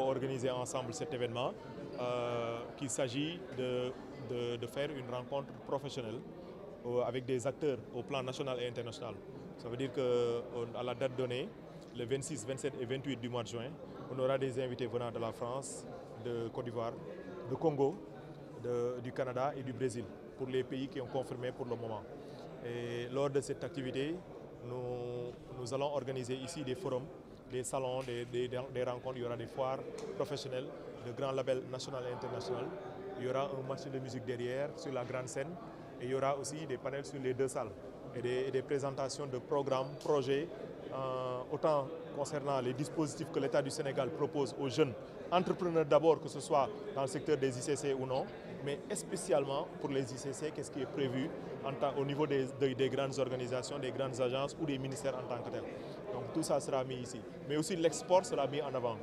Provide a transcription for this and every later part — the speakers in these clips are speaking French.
avons organisé ensemble cet événement, qu'il s'agit de faire une rencontre professionnelle avec des acteurs au plan national et international. Ça veut dire qu'à la date donnée, le 26, 27 et 28 du mois de juin, on aura des invités venant de la France, de Côte d'Ivoire, de Congo, du Canada et du Brésil, pour les pays qui ont confirmé pour le moment. Et lors de cette activité, nous allons organiser ici des forums, des salons, des rencontres. Il y aura des foires professionnelles, de grands labels nationaux et internationaux. Il y aura un match de musique derrière, sur la grande scène. Et il y aura aussi des panels sur les deux salles et des présentations de programmes, projets, autant concernant les dispositifs que l'État du Sénégal propose aux jeunes entrepreneurs d'abord, que ce soit dans le secteur des ICC ou non, mais spécialement pour les ICC, qu'est-ce qui est prévu au niveau des grandes organisations, des grandes agences ou des ministères en tant que tels. Donc tout ça sera mis ici. Mais aussi l'export sera mis en avant.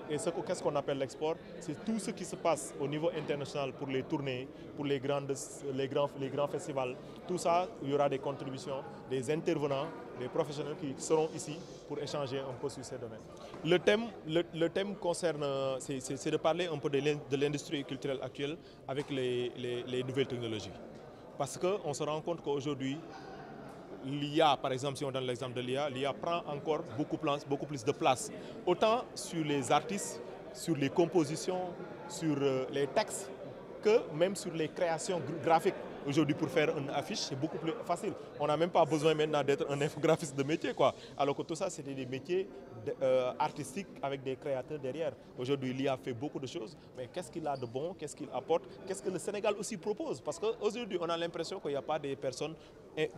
Et qu'est-ce qu'on appelle l'export? C'est tout ce qui se passe au niveau international pour les tournées, pour les grands festivals. Tout ça, il y aura des contributions, des intervenants, des professionnels qui seront ici pour échanger un peu sur ces domaines. Le thème concerne, c'est de parler un peu de l'industrie culturelle actuelle avec les nouvelles technologies. Parce qu'on se rend compte qu'aujourd'hui, l'IA, par exemple, si on donne l'exemple de l'IA prend encore beaucoup plus de place. Autant sur les artistes, sur les compositions, sur les textes, que même sur les créations graphiques. Aujourd'hui, pour faire une affiche, c'est beaucoup plus facile. On n'a même pas besoin maintenant d'être un infographiste de métier, quoi. Alors que tout ça, c'était des métiers artistiques avec des créateurs derrière. Aujourd'hui, l'IA fait beaucoup de choses, mais qu'est-ce qu'il a de bon, qu'est-ce qu'il apporte, qu'est-ce que le Sénégal aussi propose? Parce qu'aujourd'hui, on a l'impression qu'il n'y a pas des personnes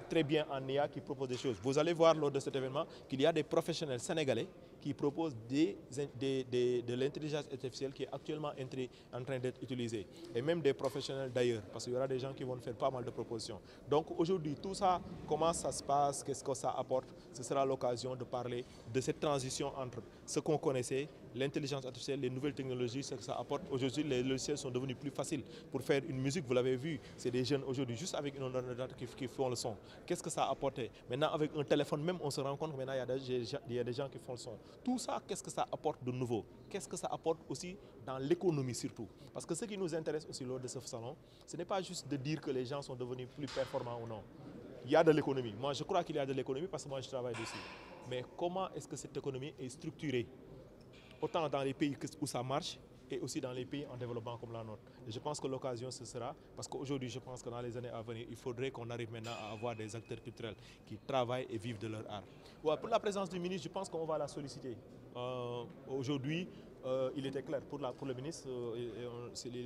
très bien en IA qui proposent des choses. Vous allez voir lors de cet événement qu'il y a des professionnels sénégalais qui proposent de l'intelligence artificielle qui est actuellement en train d'être utilisée. Et même des professionnels d'ailleurs, parce qu'il y aura des gens qui vont faire pas mal de propositions. Donc aujourd'hui, tout ça, comment ça se passe, qu'est-ce que ça apporte, ce sera l'occasion de parler de cette transition entre ce qu'on connaissait, l'intelligence artificielle, les nouvelles technologies, ce que ça apporte. Aujourd'hui, les logiciels sont devenus plus faciles. Pour faire une musique, vous l'avez vu, c'est des jeunes aujourd'hui, juste avec une ordinateur qui font le son. Qu'est-ce que ça a apporté? Maintenant, avec un téléphone même, on se rend compte que maintenant, il y a des gens qui font le son. Tout ça, qu'est-ce que ça apporte de nouveau? Qu'est-ce que ça apporte aussi dans l'économie surtout? Parce que ce qui nous intéresse aussi lors de ce salon, ce n'est pas juste de dire que les gens sont devenus plus performants ou non. Il y a de l'économie. Moi, je crois qu'il y a de l'économie parce que moi, je travaille dessus. Mais comment est-ce que cette économie est structurée? Autant dans les pays où ça marche et aussi dans les pays en développement comme la nôtre. Et je pense que l'occasion ce sera, parce qu'aujourd'hui je pense que dans les années à venir, il faudrait qu'on arrive maintenant à avoir des acteurs culturels qui travaillent et vivent de leur art. Ouais, pour la présence du ministre, je pense qu'on va la solliciter. Aujourd'hui, il était clair, pour le ministre,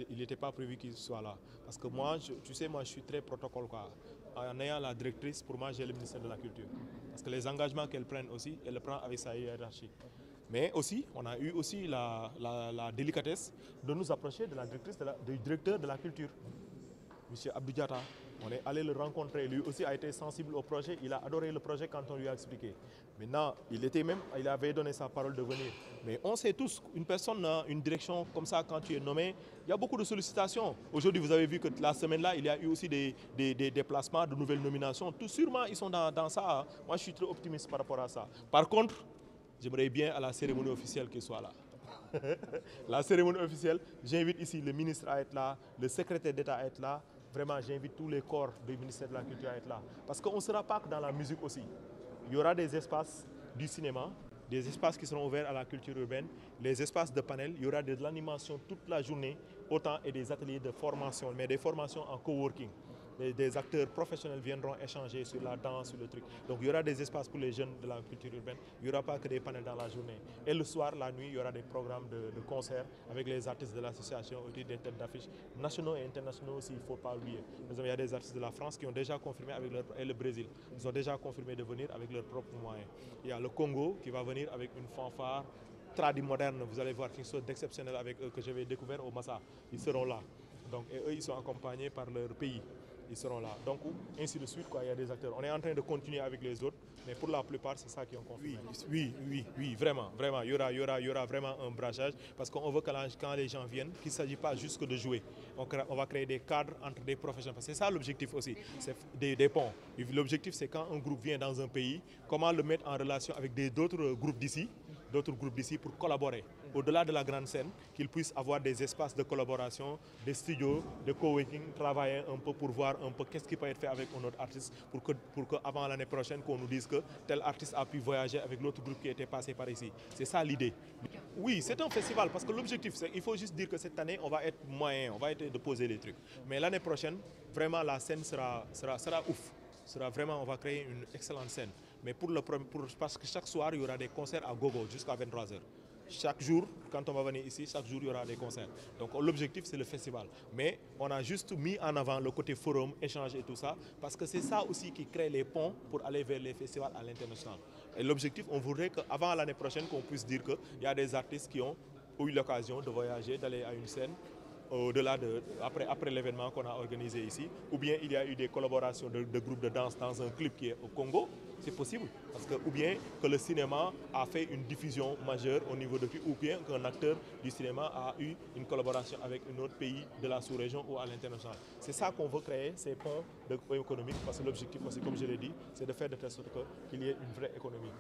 il n'était pas prévu qu'il soit là. Parce que moi, tu sais, moi je suis très protocole, quoi. En ayant la directrice, pour moi j'ai le ministère de la Culture. Parce que les engagements qu'elle prenne aussi, elle le prend avec sa hiérarchie. Mais aussi, on a eu aussi la délicatesse de nous approcher de du directeur de la culture, M. Abdou Diatta. On est allé le rencontrer, lui aussi a été sensible au projet, il a adoré le projet quand on lui a expliqué. Maintenant, il avait donné sa parole de venir. Mais on sait tous, une personne, une direction comme ça, quand tu es nommé, il y a beaucoup de sollicitations. Aujourd'hui, vous avez vu que la semaine-là, il y a eu aussi des déplacements, de nouvelles nominations. Tout sûrement, ils sont dans ça. Moi, je suis très optimiste par rapport à ça. Par contre, j'aimerais bien à la cérémonie officielle qu'il soit là. La cérémonie officielle, j'invite ici le ministre à être là, le secrétaire d'État à être là. Vraiment, j'invite tous les corps du ministère de la Culture à être là. Parce qu'on ne sera pas que dans la musique aussi. Il y aura des espaces du cinéma, des espaces qui seront ouverts à la culture urbaine, les espaces de panel, il y aura de l'animation toute la journée, autant et des ateliers de formation, mais des formations en coworking. Des acteurs professionnels viendront échanger sur la danse, sur le truc. Donc il y aura des espaces pour les jeunes de la culture urbaine. Il n'y aura pas que des panels dans la journée. Et le soir, la nuit, il y aura des programmes de concerts avec les artistes de l'association, des têtes d'affiches nationaux et internationaux aussi, il ne faut pas oublier. Il y a des artistes de la France qui ont déjà confirmé et le Brésil. Ils ont déjà confirmé de venir avec leurs propres moyens. Il y a le Congo qui va venir avec une fanfare tradie moderne. Vous allez voir quelque chose d'exceptionnel avec eux que j'avais découvert au Massa. Ils seront là. Donc, et eux, ils sont accompagnés par leur pays. Ils seront là. Donc, ainsi de suite, quoi, il y a des acteurs. On est en train de continuer avec les autres, mais pour la plupart, c'est ça qui ont confirmé. Oui, vraiment. Il y aura vraiment un brassage, parce qu'on veut que quand les gens viennent, qu'il ne s'agit pas juste de jouer. On va créer des cadres entre des professionnels. Parce que c'est ça l'objectif aussi, c'est des ponts. L'objectif, c'est quand un groupe vient dans un pays, comment le mettre en relation avec d'autres groupes d'ici pour collaborer. au-delà de la grande scène, qu'ils puissent avoir des espaces de collaboration, des studios, de coworking, travailler un peu pour voir un peu qu'est-ce qui peut être fait avec un autre artiste pour que avant l'année prochaine, qu'on nous dise que tel artiste a pu voyager avec l'autre groupe qui était passé par ici. C'est ça l'idée. Oui, c'est un festival parce que l'objectif, c'est qu'il faut juste dire que cette année, on va être moyen, on va être de poser des trucs. Mais l'année prochaine, vraiment, la scène sera ouf. On va créer une excellente scène. Mais parce que chaque soir, il y aura des concerts à gogo jusqu'à 23h. Chaque jour, quand on va venir ici, chaque jour, il y aura des concerts. Donc l'objectif, c'est le festival. Mais on a juste mis en avant le côté forum, échange et tout ça, parce que c'est ça aussi qui crée les ponts pour aller vers les festivals à l'international. Et l'objectif, on voudrait qu'avant l'année prochaine, qu'on puisse dire qu'il y a des artistes qui ont eu l'occasion de voyager, d'aller à une scène, au-delà après l'événement qu'on a organisé ici, ou bien il y a eu des collaborations de groupes de danse dans un clip qui est au Congo, c'est possible. Parce que, ou bien que le cinéma a fait une diffusion majeure au niveau de ou bien qu'un acteur du cinéma a eu une collaboration avec un autre pays de la sous-région ou à l'international. C'est ça qu'on veut créer, ces ponts économiques, parce que l'objectif aussi, comme je l'ai dit, c'est de faire de telle sorte qu'il y ait une vraie économie.